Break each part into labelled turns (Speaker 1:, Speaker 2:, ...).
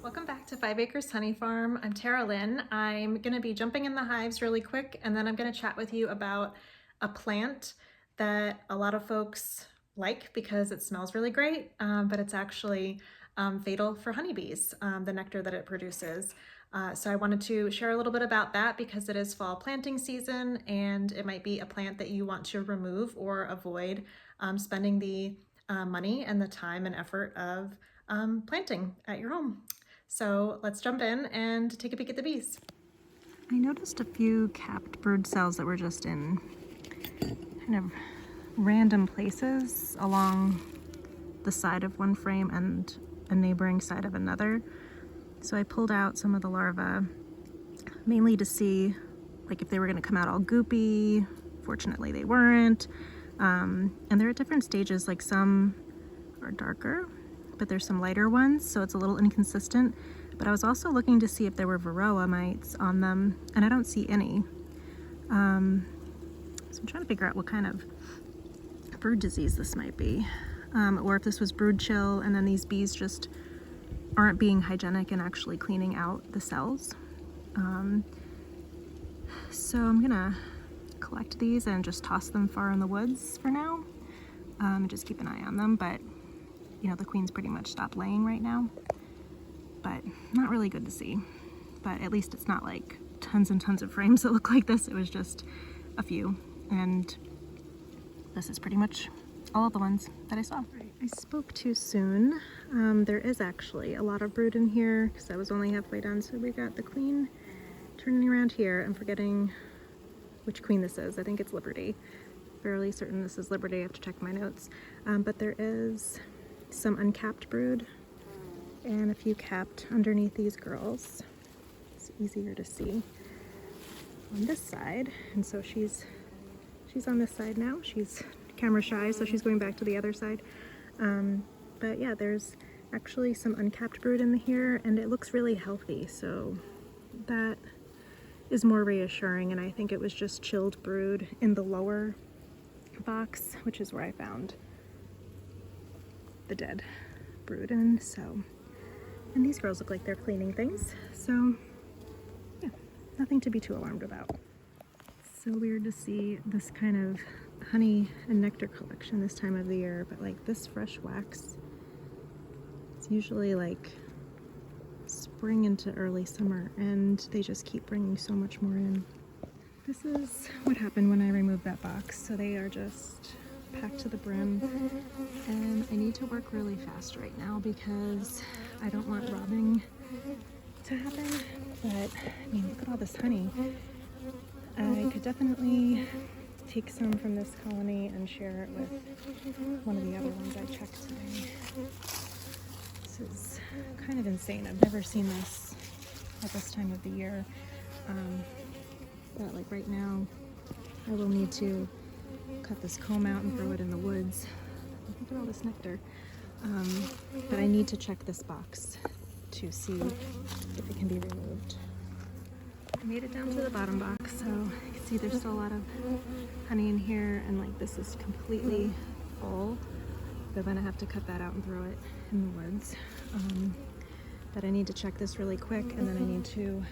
Speaker 1: Welcome back to 5 Acres Honey Farm. I'm Tara Lynn. I'm going to be jumping in the hives really quick, and then I'm going to chat with you about a plant that a lot of folks like because it smells really great, but it's actually fatal for honeybees, the nectar that it produces. So I wanted to share a little bit about that because it is fall planting season, and it might be a plant that you want to remove or avoid spending the money and the time and effort of planting at your home. So let's jump in and take a peek at the bees.
Speaker 2: I noticed a few capped brood cells that were just in kind of random places along the side of one frame and a neighboring side of another. So I pulled out some of the larvae, mainly to see like if they were going to come out all goopy. Fortunately they weren't. And they're at different stages, like some are darker, but there's some lighter ones, so it's a little inconsistent. But I was also looking to see if there were varroa mites on them, and I don't see any. So I'm trying to figure out what kind of brood disease this might be, or if this was brood chill and then these bees just aren't being hygienic and actually cleaning out the cells. So I'm gonna collect these and just toss them far in the woods for now, and just keep an eye on them. But you know, the queen's pretty much stopped laying right now, but not really good to see. But at least it's not like tons and tons of frames that look like this. It was just a few, and this is pretty much all of the ones that I saw. Right. I spoke too soon. There is actually a lot of brood in here because I was only halfway done. So we got the queen turning around here. I'm forgetting which queen this is. I think it's Liberty. Fairly certain this is Liberty. I have to check my notes. But there is some uncapped brood and a few capped underneath these girls. It's easier to see on this side, and so she's on this side now. She's camera shy, so she's going back to the other side. But yeah, there's actually some uncapped brood in here, and it looks really healthy, so that is more reassuring. And I think it was just chilled brood in the lower box, which is where I found the dead brood. And so, and these girls look like they're cleaning things, so yeah, nothing to be too alarmed about. So weird to see this kind of honey and nectar collection this time of the year, but like this fresh wax, it's usually like spring into early summer, and they just keep bringing so much more in. This is what happened when I removed that box. So they are just packed to the brim, and I need to work really fast right now because I don't want robbing to happen. But I mean, look at all this honey. I could definitely take some from this colony and share it with one of the other ones I checked today. This is kind of insane. I've never seen this at this time of the year. But like right now, I will need to cut this comb out and throw it in the woods. Look at all this nectar. But I need to check this box to see if it can be removed. I made it down to the bottom box, so you can see there's still a lot of honey in here, and like this is completely full. But then I have to cut that out and throw it in the woods. But I need to check this really quick, and then I need to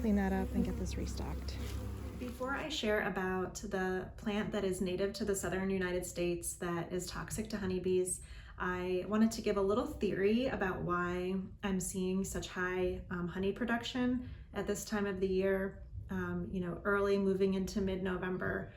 Speaker 2: clean that up and get this restocked.
Speaker 1: Before I share about the plant that is native to the southern United States that is toxic to honeybees, I wanted to give a little theory about why I'm seeing such high honey production at this time of the year, you know, early moving into mid-November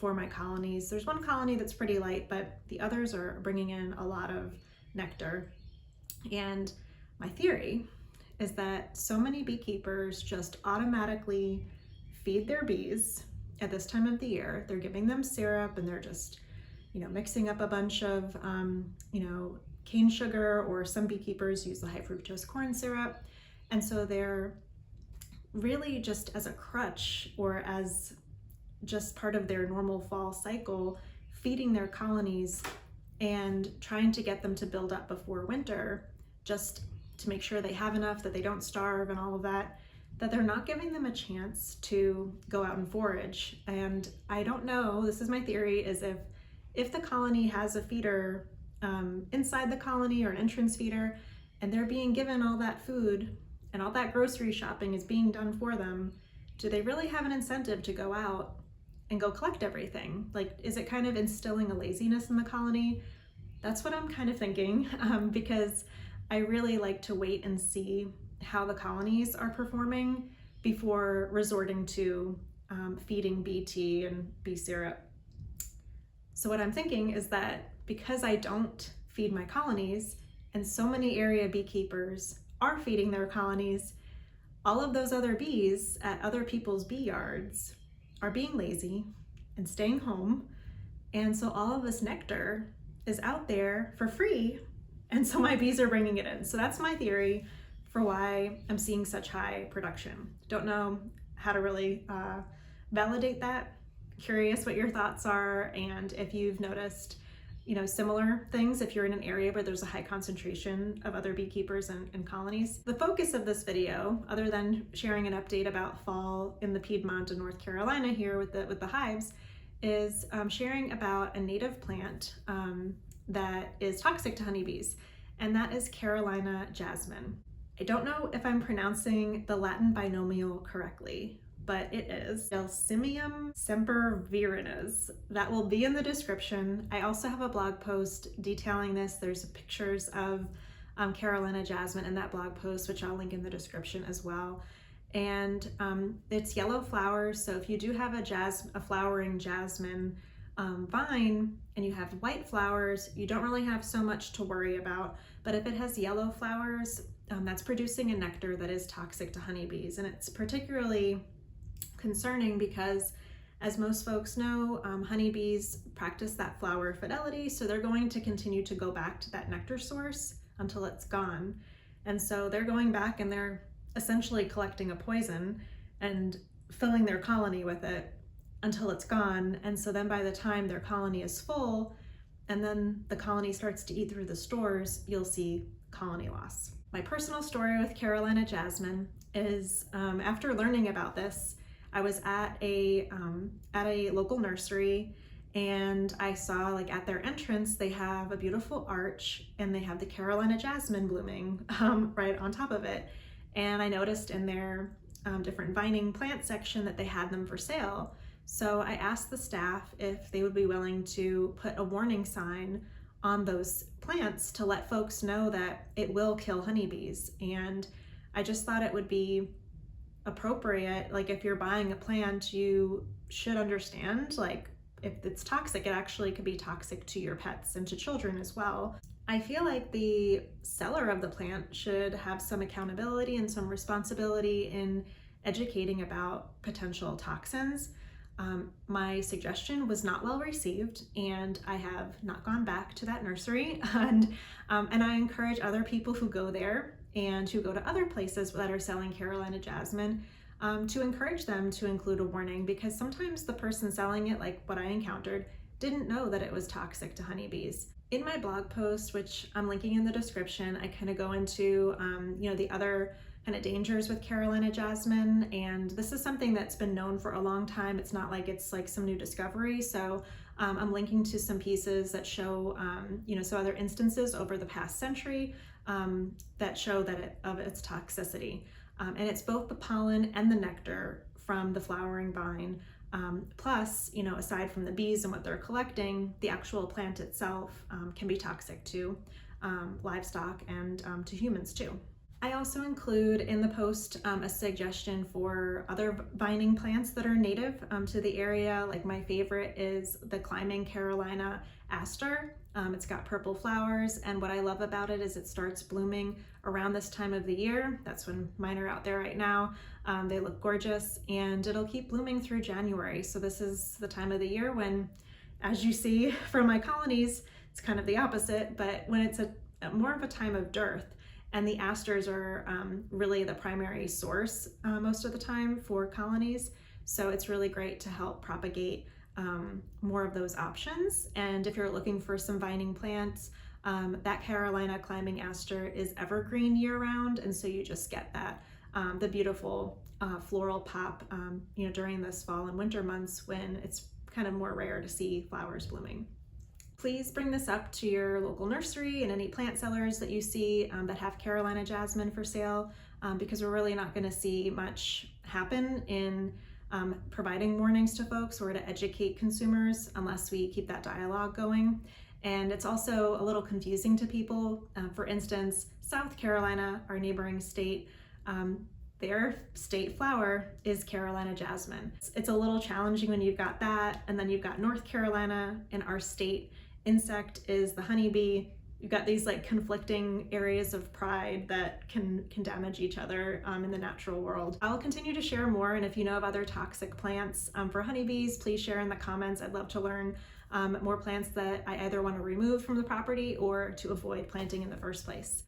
Speaker 1: for my colonies. There's one colony that's pretty light, but the others are bringing in a lot of nectar. And my theory is that so many beekeepers just automatically feed their bees at this time of the year. They're giving them syrup, and they're just, you know, mixing up a bunch of, you know, cane sugar, or some beekeepers use the high fructose corn syrup. And so they're really just as a crutch, or as just part of their normal fall cycle, feeding their colonies and trying to get them to build up before winter, just to make sure they have enough, that they don't starve and all of that, that they're not giving them a chance to go out and forage. And I don't know, this is my theory, is if the colony has a feeder inside the colony, or an entrance feeder, and they're being given all that food and all that grocery shopping is being done for them, do they really have an incentive to go out and go collect everything? Like, is it kind of instilling a laziness in the colony? That's what I'm kind of thinking, because I really like to wait and see how the colonies are performing before resorting to feeding bee tea and bee syrup. So what I'm thinking is that because I don't feed my colonies, and so many area beekeepers are feeding their colonies, all of those other bees at other people's bee yards are being lazy and staying home. And so all of this nectar is out there for free. And so my bees are bringing it in. So that's my theory for why I'm seeing such high production. Don't know how to really validate that. Curious what your thoughts are, and if you've noticed similar things if you're in an area where there's a high concentration of other beekeepers and colonies. The focus of this video, other than sharing an update about fall in the Piedmont and North Carolina here with the hives, is sharing about a native plant that is toxic to honeybees, and that is Carolina Jessamine. I don't know if I'm pronouncing the Latin binomial correctly, but it is Gelsemium sempervirens. That will be in the description. I also have a blog post detailing this. There's pictures of Carolina Jessamine in that blog post, which I'll link in the description as well. And it's yellow flowers, so if you do have a flowering jasmine vine and you have white flowers, you don't really have so much to worry about. But if it has yellow flowers, that's producing a nectar that is toxic to honeybees. And it's particularly concerning because, as most folks know, honeybees practice that flower fidelity, so they're going to continue to go back to that nectar source until it's gone. And so they're going back and they're essentially collecting a poison and filling their colony with it until it's gone. And so then by the time their colony is full and then the colony starts to eat through the stores, you'll see colony loss. My personal story with Carolina Jessamine is after learning about this, I was at a local nursery, and I saw, like, at their entrance they have a beautiful arch and they have the Carolina Jessamine blooming right on top of it. And I noticed in their different vining plant section that they had them for sale. So I asked the staff if they would be willing to put a warning sign on those plants to let folks know that it will kill honeybees. And I just thought it would be appropriate, like, if you're buying a plant, you should understand, like, if it's toxic, it actually could be toxic to your pets and to children as well. I feel like the seller of the plant should have some accountability and some responsibility in educating about potential toxins. My suggestion was not well received, and I have not gone back to that nursery. And I encourage other people who go there and who go to other places that are selling Carolina Jessamine to encourage them to include a warning, because sometimes the person selling it, like what I encountered, didn't know that it was toxic to honeybees. In my blog post, which I'm linking in the description, I kind of go into the other kind of dangers with Carolina Jessamine, and this is something that's been known for a long time. It's not like it's like some new discovery. So I'm linking to some pieces that show some other instances over the past century that show that of its toxicity. And it's both the pollen and the nectar from the flowering vine. Plus, aside from the bees and what they're collecting, the actual plant itself can be toxic to livestock and to humans too. I also include in the post a suggestion for other vining plants that are native to the area. Like, my favorite is the climbing Carolina aster. It's got purple flowers, and what I love about it is it starts blooming around this time of the year. That's when mine are out there right now. They look gorgeous, and it'll keep blooming through January. So this is the time of the year when, as you see from my colonies, it's kind of the opposite, but when it's more of a time of dearth, and the asters are really the primary source most of the time for colonies. So it's really great to help propagate more of those options. And if you're looking for some vining plants, that Carolina climbing aster is evergreen year round. And so you just get that, the beautiful floral pop, during this fall and winter months when it's kind of more rare to see flowers blooming. Please bring this up to your local nursery and any plant sellers that you see that have Carolina jasmine for sale, because we're really not going to see much happen in providing warnings to folks or to educate consumers unless we keep that dialogue going. And it's also a little confusing to people. For instance, South Carolina, our neighboring state, their state flower is Carolina jasmine. It's a little challenging when you've got that, and then you've got North Carolina, and our state insect is the honeybee. You've got these like conflicting areas of pride that can damage each other in the natural world. I'll continue to share more, and if you know of other toxic plants for honeybees, please share in the comments. I'd love to learn more plants that I either want to remove from the property or to avoid planting in the first place.